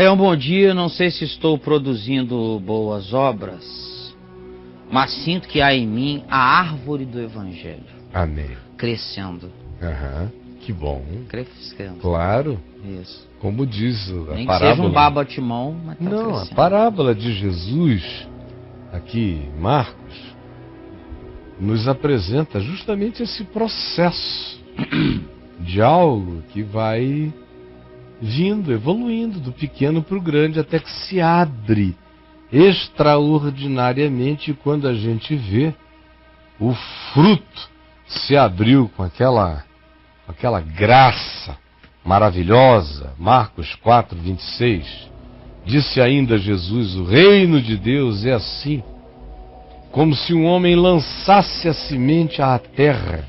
Caião, bom dia. Não sei se estou produzindo boas obras, mas sinto que há em mim a árvore do Evangelho. Amém. Crescendo. Que bom. Crescendo. Claro. Isso. Como diz a Nem parábola. que seja um baba-timão, mas tá Não, crescendo. a parábola de Jesus, aqui em Marcos, nos apresenta justamente esse processo de algo que vai vindo, evoluindo do pequeno para o grande, até que se abre extraordinariamente. Quando a gente vê, o fruto se abriu com aquela graça maravilhosa. Marcos 4, 26. Disse ainda Jesus: o reino de Deus é assim, como se um homem lançasse a semente à terra,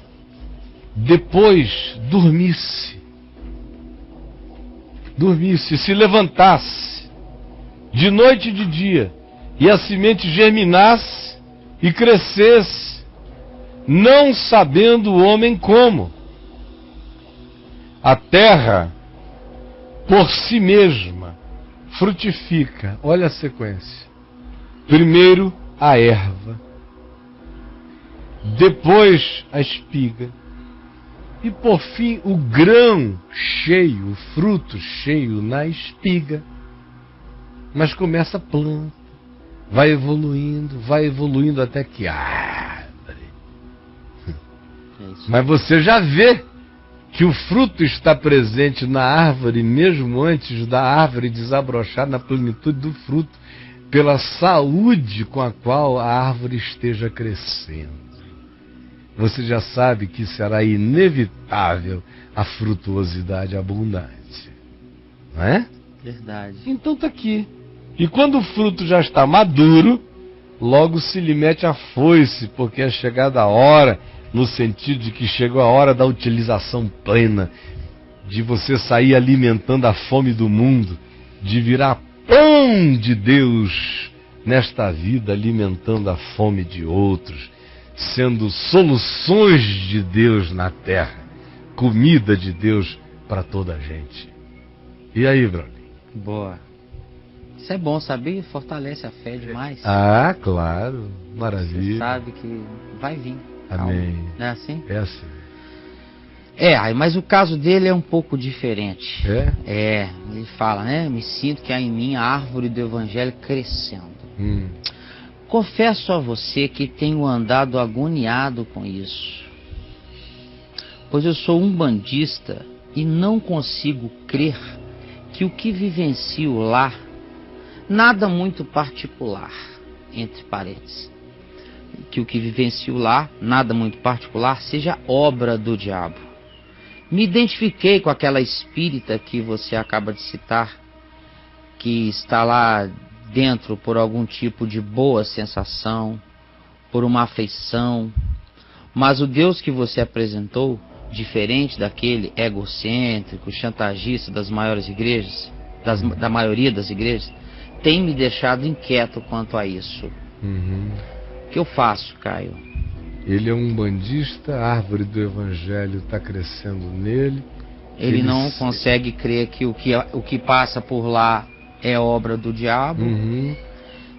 depois dormisse, se levantasse, de noite e de dia, e a semente germinasse e crescesse, não sabendo o homem como. A terra, por si mesma, frutifica. Olha a sequência. Primeiro a erva, depois a espiga, e por fim o grão cheio, o fruto cheio na espiga. Mas começa a planta, vai evoluindo até que árvore. Mas você já vê que o fruto está presente na árvore, mesmo antes da árvore desabrochar na plenitude do fruto, pela saúde com a qual a árvore esteja crescendo. Você já sabe que será inevitável a frutuosidade abundante. Não é? Verdade. Então está aqui. E quando o fruto já está maduro, logo se lhe mete a foice, porque é chegada a hora, no sentido de que chegou a hora da utilização plena, de você sair alimentando a fome do mundo, de virar pão de Deus nesta vida, alimentando a fome de outros, sendo soluções de Deus na terra, comida de Deus para toda a gente. E aí, brother? Boa. Isso é bom, sabia? Fortalece a fé demais. Ah, claro. Maravilha. Você sabe que vai vir. Amém. Não é assim? É assim. Mas o caso dele é um pouco diferente. É? Ele fala, né? Me sinto que há em mim a árvore do Evangelho crescendo. Confesso a você que tenho andado agoniado com isso, pois eu sou umbandista e não consigo crer que o que vivencio lá, nada muito particular, entre parênteses, que o que vivencio lá, nada muito particular, seja obra do diabo. Me identifiquei com aquela espírita que você acaba de citar, que está lá dentro por algum tipo de boa sensação, por uma afeição, mas o Deus que você apresentou, diferente daquele egocêntrico, chantagista das maiores igrejas, da maioria das igrejas, tem me deixado inquieto quanto a isso. O que eu faço, Caio? Ele é um bandista, a árvore do Evangelho está crescendo nele. Ele não consegue crer que o que passa por lá é obra do diabo.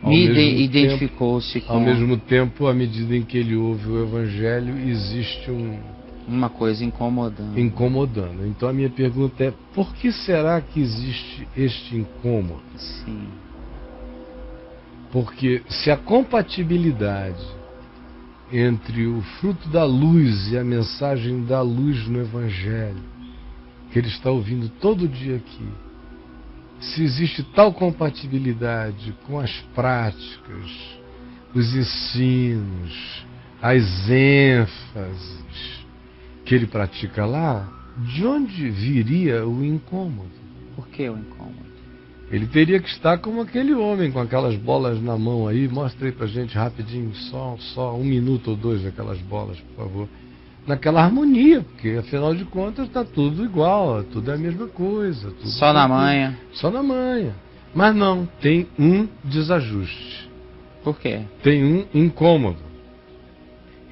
Identificou-se com... Ao mesmo tempo, à medida em que ele ouve o Evangelho, existe uma coisa incomodando. Então a minha pergunta é: por que será que existe este incômodo? Sim. Porque se a compatibilidade entre o fruto da luz e a mensagem da luz no Evangelho, que ele está ouvindo todo dia aqui, se existe tal compatibilidade com as práticas, os ensinos, as ênfases que ele pratica lá, de onde viria o incômodo? Por que o incômodo? Ele teria que estar como aquele homem com aquelas bolas na mão aí. Mostra aí pra gente rapidinho, só 1 minuto ou 2 aquelas bolas, por favor. Naquela harmonia, porque afinal de contas está tudo igual, tudo é a mesma coisa. Tudo só na manha. Só na manha. Mas não, tem um desajuste. Por quê? Tem um incômodo.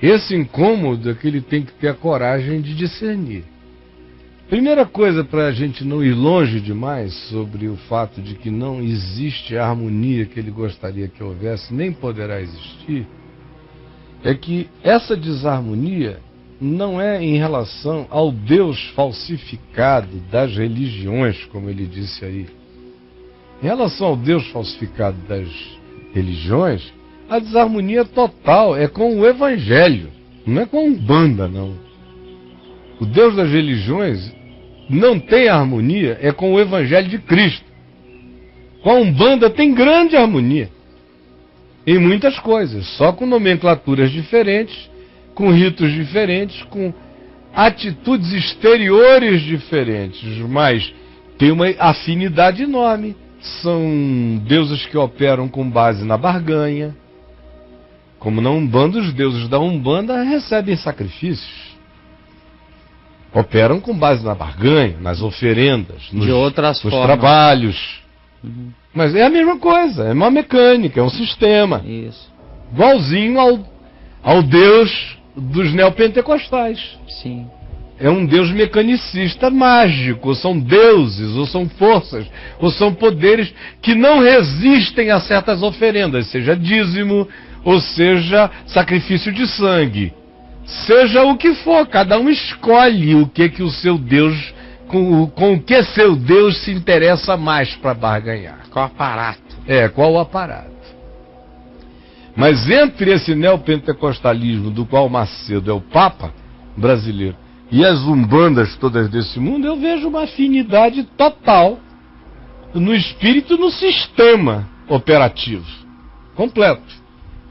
Esse incômodo é que ele tem que ter a coragem de discernir. Primeira coisa, para a gente não ir longe demais sobre o fato de que não existe a harmonia que ele gostaria que houvesse, nem poderá existir, é que essa desarmonia não é em relação ao Deus falsificado das religiões, como ele disse aí. Em relação ao Deus falsificado das religiões, a desarmonia total é com o Evangelho, não é com a Umbanda, não. O Deus das religiões não tem harmonia, é com o Evangelho de Cristo. Com a Umbanda tem grande harmonia em muitas coisas, só com nomenclaturas diferentes, com ritos diferentes, com atitudes exteriores diferentes, mas tem uma afinidade enorme. São deuses que operam com base na barganha. Como na Umbanda, os deuses da Umbanda recebem sacrifícios. Operam com base na barganha, nas oferendas, nos trabalhos. Uhum. Mas é a mesma coisa, é uma mecânica, é um sistema. Isso. Igualzinho ao Deus dos neopentecostais. Sim. É um Deus mecanicista mágico, ou são deuses, ou são forças, ou são poderes que não resistem a certas oferendas, seja dízimo, ou seja sacrifício de sangue. Seja o que for, cada um escolhe o que o seu Deus, com o que seu Deus se interessa mais para barganhar. Qual aparato? Qual o aparato. Mas entre esse neopentecostalismo, do qual Macedo é o Papa brasileiro, e as umbandas todas desse mundo, eu vejo uma afinidade total no espírito e no sistema operativo. Completo.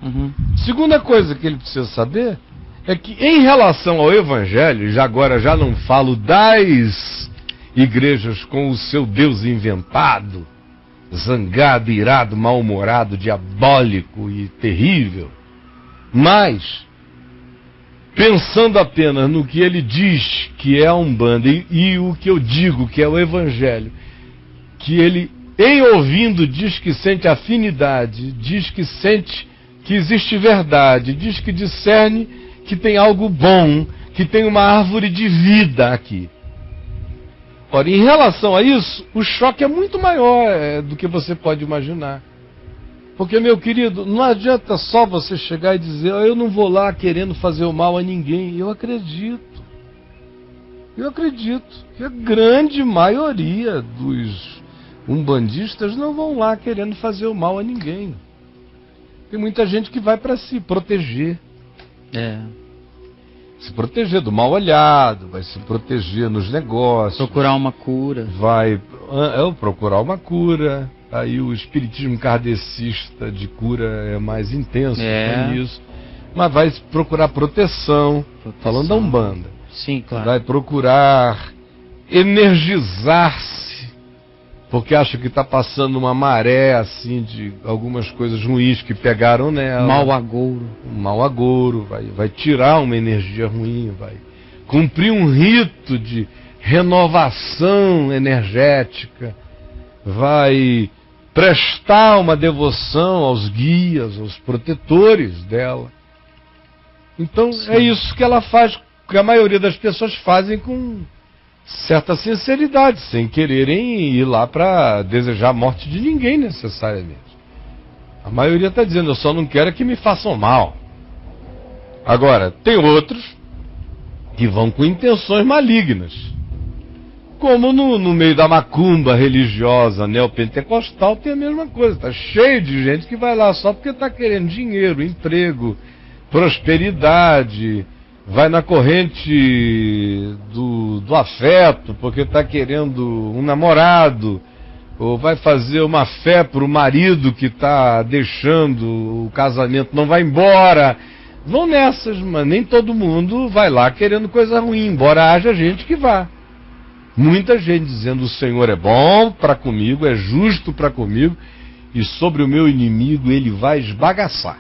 Uhum. Segunda coisa que ele precisa saber é que em relação ao Evangelho, agora já não falo das igrejas com o seu Deus inventado, zangado, irado, mal-humorado, diabólico e terrível, mas pensando apenas no que ele diz que é a Umbanda e o que eu digo que é o Evangelho, que ele, em ouvindo, diz que sente afinidade, diz que sente que existe verdade, diz que discerne que tem algo bom, que tem uma árvore de vida aqui. Ora, em relação a isso, o choque é muito maior do que você pode imaginar. Porque, meu querido, não adianta só você chegar e dizer: eu não vou lá querendo fazer o mal a ninguém. Eu acredito que a grande maioria dos umbandistas não vão lá querendo fazer o mal a ninguém. Tem muita gente que vai para se proteger. Se proteger do mal olhado, vai se proteger nos negócios. Procurar uma cura. Vai procurar uma cura. Aí o espiritismo kardecista de cura é mais intenso nisso. Mas vai procurar proteção. Falando da Umbanda. Sim, claro. Vai procurar energizar-se. Porque acha que está passando uma maré assim de algumas coisas ruins que pegaram nela. Mau agouro. Mau agouro. Vai tirar uma energia ruim. Vai cumprir um rito de renovação energética. Vai prestar uma devoção aos guias, aos protetores dela. Então é isso que ela faz, que a maioria das pessoas fazem com certa sinceridade, sem quererem ir lá para desejar a morte de ninguém necessariamente. A maioria está dizendo: eu só não quero que me façam mal. Agora, tem outros que vão com intenções malignas. Como no meio da macumba religiosa neopentecostal tem a mesma coisa. Está cheio de gente que vai lá só porque está querendo dinheiro, emprego, prosperidade. Vai na corrente do afeto porque está querendo um namorado. Ou vai fazer uma fé para o marido que está deixando o casamento, não vai embora. Vão nessas, mas nem todo mundo vai lá querendo coisa ruim, embora haja gente que vá. Muita gente dizendo: o Senhor é bom para comigo, é justo para comigo, e sobre o meu inimigo ele vai esbagaçar.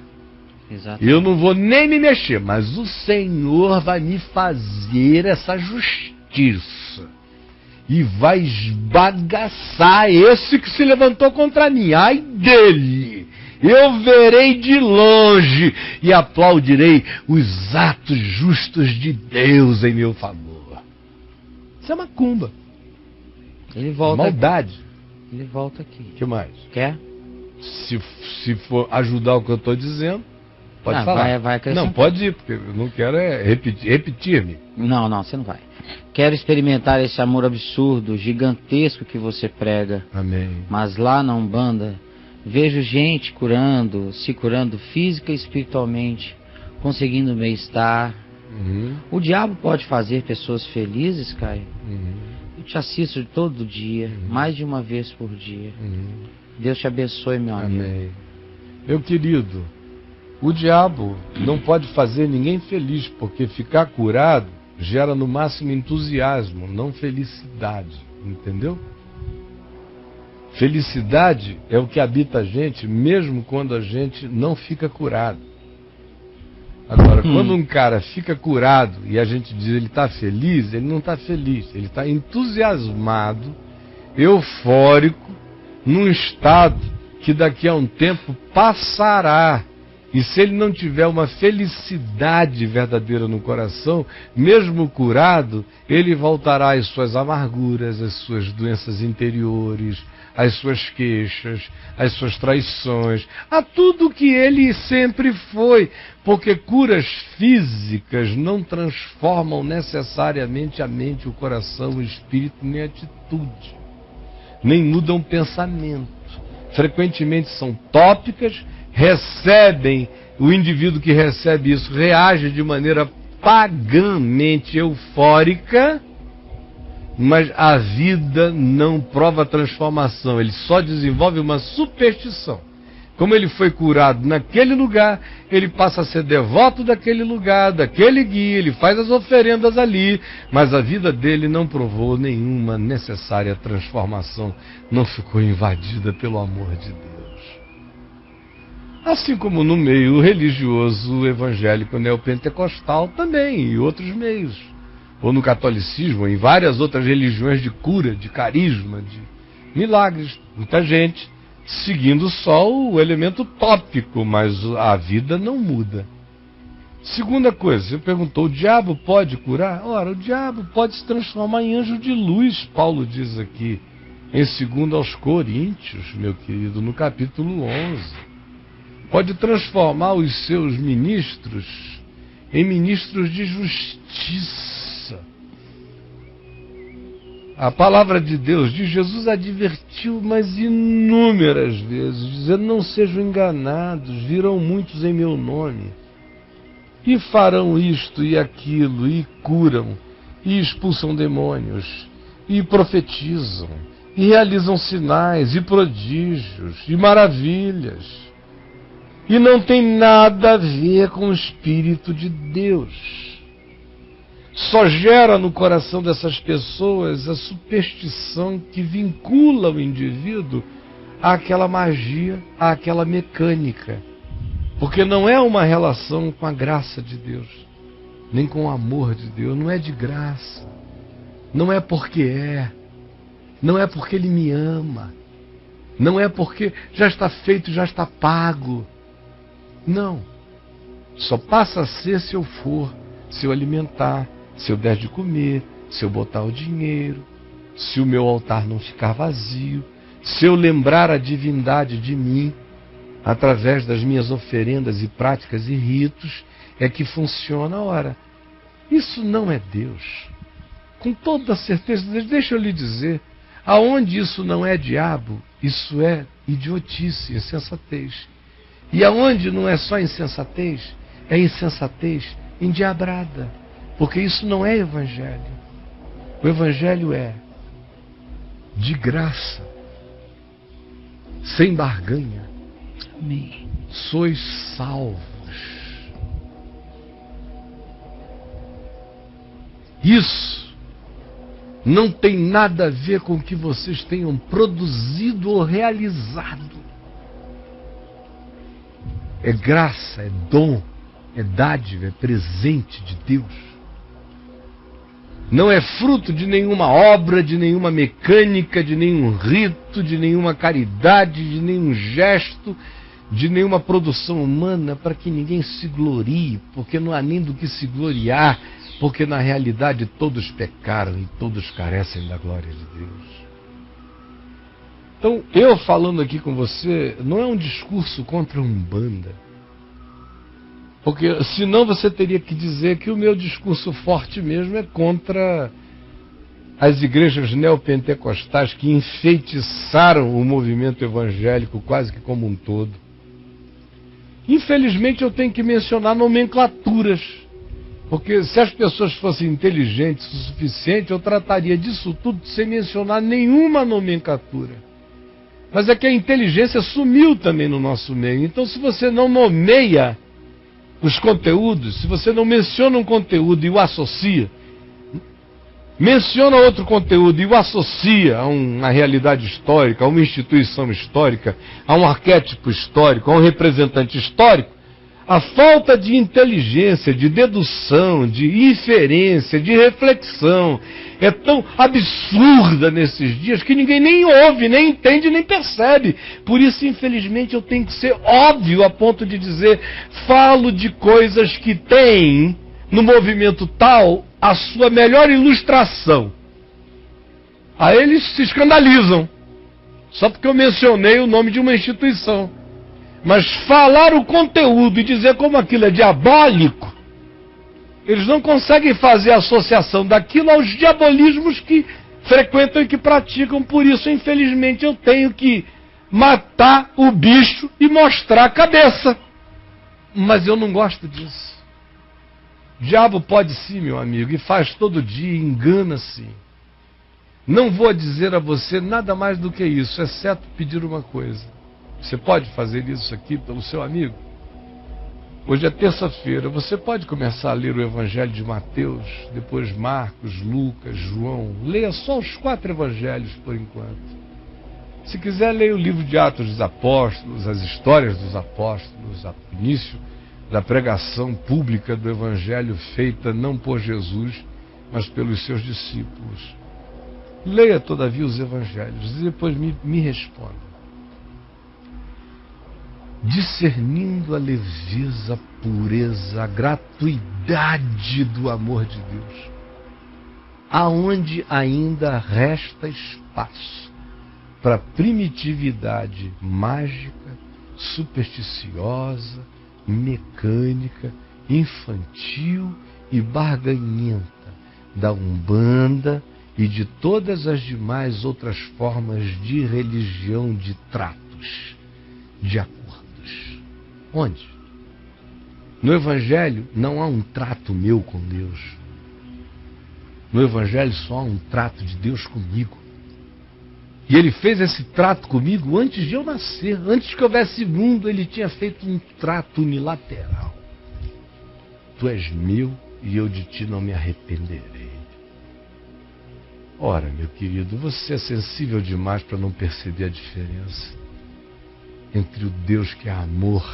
Exatamente. Eu não vou nem me mexer, mas o Senhor vai me fazer essa justiça. E vai esbagaçar esse que se levantou contra mim. Ai dele! Eu verei de longe e aplaudirei os atos justos de Deus em meu favor. Isso é macumba. Ele volta Maldade. Aqui. Ele volta aqui. O que mais? Quer? Se for ajudar o que eu estou dizendo, pode falar. Vai não, pode ir, porque eu não quero repetir-me. Não, você não vai. Quero experimentar esse amor absurdo, gigantesco que você prega. Amém. Mas lá na Umbanda, vejo gente se curando física e espiritualmente, conseguindo bem-estar. O diabo pode fazer pessoas felizes, Caio? Eu te assisto todo dia, mais de uma vez por dia. Deus te abençoe, meu amigo. Amém. Meu querido, o diabo não pode fazer ninguém feliz, porque ficar curado gera no máximo entusiasmo, não felicidade. Entendeu? Felicidade é o que habita a gente, mesmo quando a gente não fica curado. Agora, quando um cara fica curado e a gente diz ele está feliz, ele não está feliz. Ele está entusiasmado, eufórico, num estado que daqui a um tempo passará. E se ele não tiver uma felicidade verdadeira no coração, mesmo curado, ele voltará às suas amarguras, às suas doenças interiores, às suas queixas, às suas traições, a tudo que ele sempre foi. Porque curas físicas não transformam necessariamente a mente, o coração, o espírito, nem a atitude. Nem mudam o pensamento. Frequentemente são tópicas, o indivíduo que recebe isso reage de maneira pagãmente eufórica, mas a vida não prova transformação, ele só desenvolve uma superstição. Como ele foi curado naquele lugar, ele passa a ser devoto daquele lugar, daquele guia, ele faz as oferendas ali, mas a vida dele não provou nenhuma necessária transformação, não ficou invadida pelo amor de Deus. Assim como no meio religioso, evangélico, neopentecostal também, e outros meios. Ou no catolicismo, ou em várias outras religiões de cura, de carisma, de milagres. Muita gente seguindo só o elemento tópico, mas a vida não muda. Segunda coisa, você perguntou, o diabo pode curar? Ora, o diabo pode se transformar em anjo de luz, Paulo diz aqui, em 2 aos Coríntios, meu querido, no capítulo 11. Pode transformar os seus ministros em ministros de justiça. A palavra de Deus, de Jesus, advertiu mas inúmeras vezes, dizendo, não sejam enganados, virão muitos em meu nome, e farão isto e aquilo, e curam, e expulsam demônios, e profetizam, e realizam sinais, e prodígios, e maravilhas. E não tem nada a ver com o Espírito de Deus. Só gera no coração dessas pessoas a superstição que vincula o indivíduo àquela magia, àquela mecânica. Porque não é uma relação com a graça de Deus, nem com o amor de Deus, não é de graça. Não é porque não é porque Ele me ama, não é porque já está feito, já está pago. Não. Só passa a ser se eu for, se eu alimentar, se eu der de comer, se eu botar o dinheiro, se o meu altar não ficar vazio, se eu lembrar a divindade de mim, através das minhas oferendas e práticas e ritos, é que funciona. Ora, isso não é Deus. Com toda certeza, deixa eu lhe dizer, aonde isso não é diabo, isso é idiotice, insensatez. E aonde não é só insensatez, é insensatez endiabrada. Porque isso não é evangelho. O evangelho é de graça, sem barganha. Amém. Sois salvos. Isso não tem nada a ver com o que vocês tenham produzido ou realizado. É graça, é dom, é dádiva, é presente de Deus. Não é fruto de nenhuma obra, de nenhuma mecânica, de nenhum rito, de nenhuma caridade, de nenhum gesto, de nenhuma produção humana para que ninguém se glorie, porque não há nem do que se gloriar, porque na realidade todos pecaram e todos carecem da glória de Deus. Então, eu falando aqui com você, não é um discurso contra a Umbanda. Porque senão você teria que dizer que o meu discurso forte mesmo é contra as igrejas neopentecostais que enfeitiçaram o movimento evangélico quase que como um todo. Infelizmente eu tenho que mencionar nomenclaturas. Porque se as pessoas fossem inteligentes o suficiente, eu trataria disso tudo sem mencionar nenhuma nomenclatura. Mas é que a inteligência sumiu também no nosso meio. Então, se você não nomeia os conteúdos, se você não menciona um conteúdo e o associa, menciona outro conteúdo e o associa a uma realidade histórica, a uma instituição histórica, a um arquétipo histórico, a um representante histórico, a falta de inteligência, de dedução, de inferência, de reflexão é tão absurda nesses dias que ninguém nem ouve, nem entende, nem percebe. Por isso, infelizmente, eu tenho que ser óbvio a ponto de dizer, falo de coisas que têm no movimento tal a sua melhor ilustração. Aí eles se escandalizam, só porque eu mencionei o nome de uma instituição. Mas falar o conteúdo e dizer como aquilo é diabólico, eles não conseguem fazer a associação daquilo aos diabolismos que frequentam e que praticam. Por isso, infelizmente, eu tenho que matar o bicho e mostrar a cabeça. Mas eu não gosto disso. O diabo pode sim, meu amigo, e faz todo dia, engana sim. Não vou dizer a você nada mais do que isso, exceto pedir uma coisa. Você pode fazer isso aqui pelo seu amigo? Hoje é terça-feira, você pode começar a ler o Evangelho de Mateus, depois Marcos, Lucas, João. Leia só os 4 evangelhos por enquanto. Se quiser, leia o livro de Atos dos Apóstolos, as histórias dos apóstolos, o início da pregação pública do Evangelho feita não por Jesus, mas pelos seus discípulos. Leia, todavia, os evangelhos e depois me responda. Discernindo a leveza, a pureza, a gratuidade do amor de Deus, aonde ainda resta espaço para primitividade mágica, supersticiosa, mecânica, infantil e barganhenta da Umbanda e de todas as demais outras formas de religião, de tratos, de acordos. Onde? No Evangelho não há um trato meu com Deus. No Evangelho só há um trato de Deus comigo. E Ele fez esse trato comigo antes de eu nascer. Antes que houvesse mundo, Ele tinha feito um trato unilateral. Tu és meu e eu de ti não me arrependerei. Ora, meu querido, você é sensível demais para não perceber a diferença entre o Deus que é amor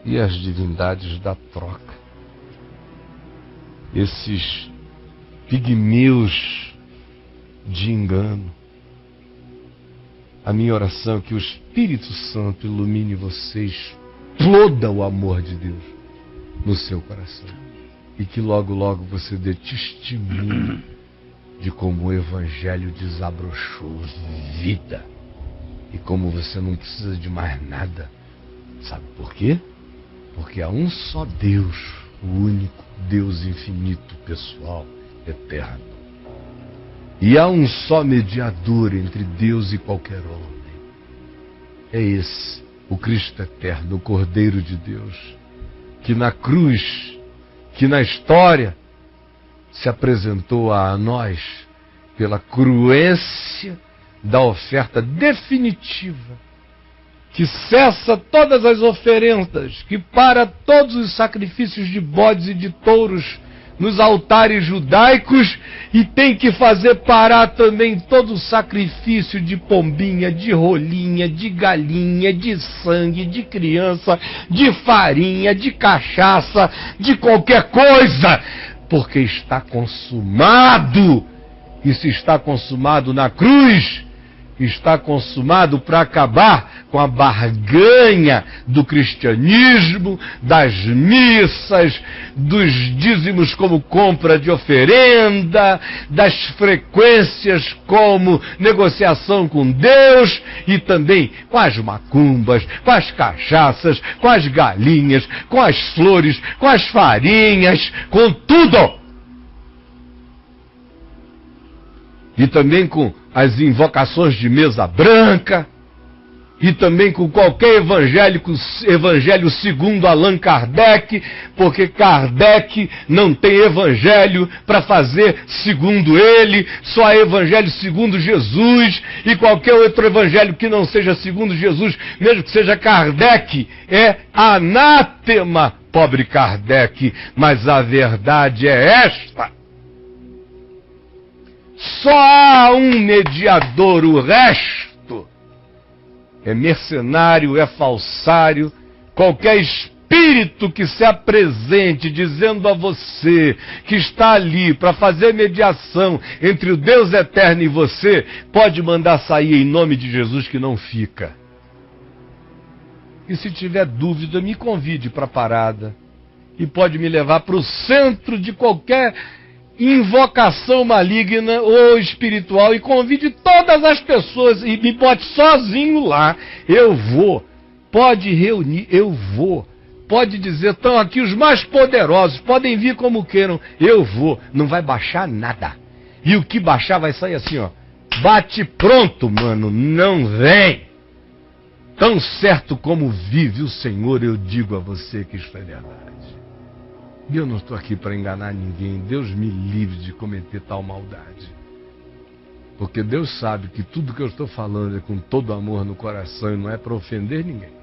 e as divindades da troca. Esses pigmeus de engano. A minha oração é que o Espírito Santo ilumine você, exploda o amor de Deus no seu coração. E que logo, logo você dê testemunho de como o Evangelho desabrochou vida. E como você não precisa de mais nada. Sabe por quê? Porque há um só Deus, o único Deus infinito, pessoal, eterno. E há um só mediador entre Deus e qualquer homem. É esse, o Cristo eterno, o Cordeiro de Deus, que na cruz, que na história, se apresentou a nós pela cruência da oferta definitiva, que cessa todas as oferendas, que para todos os sacrifícios de bodes e de touros nos altares judaicos, e tem que fazer parar também todo o sacrifício de pombinha, de rolinha, de galinha, de sangue, de criança, de farinha, de cachaça, de qualquer coisa, porque está consumado. E se está consumado na cruz, está consumado para acabar com a barganha do cristianismo, das missas, dos dízimos como compra de oferenda, das frequências como negociação com Deus e também com as macumbas, com as cachaças, com as galinhas, com as flores, com as farinhas, com tudo. E também com as invocações de mesa branca, e também com qualquer evangelho segundo Allan Kardec, porque Kardec não tem evangelho para fazer segundo ele, só há evangelho segundo Jesus, e qualquer outro evangelho que não seja segundo Jesus, mesmo que seja Kardec, é anátema, pobre Kardec, mas a verdade é esta. Só há um mediador, o resto é mercenário, é falsário. Qualquer espírito que se apresente dizendo a você que está ali para fazer mediação entre o Deus eterno e você, pode mandar sair em nome de Jesus que não fica. E se tiver dúvida, me convide para a parada e pode me levar para o centro de qualquer invocação maligna ou espiritual e convide todas as pessoas e me bote sozinho lá. Eu vou. Pode reunir, eu vou. Pode dizer, estão aqui os mais poderosos, podem vir como queiram, eu vou. Não vai baixar nada. E o que baixar vai sair assim, ó. Bate pronto, mano, não vem. Tão certo como vive o Senhor, eu digo a você que isto é verdade. E eu não estou aqui para enganar ninguém. Deus me livre de cometer tal maldade. Porque Deus sabe que tudo que eu estou falando é com todo amor no coração e não é para ofender ninguém.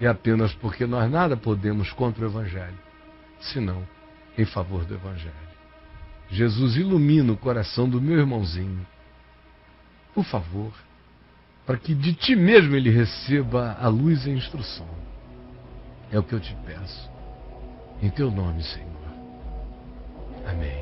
É apenas porque nós nada podemos contra o Evangelho, senão em favor do Evangelho. Jesus, ilumina o coração do meu irmãozinho, por favor, para que de ti mesmo ele receba a luz e a instrução. É o que eu te peço. Em teu nome, Senhor. Amém.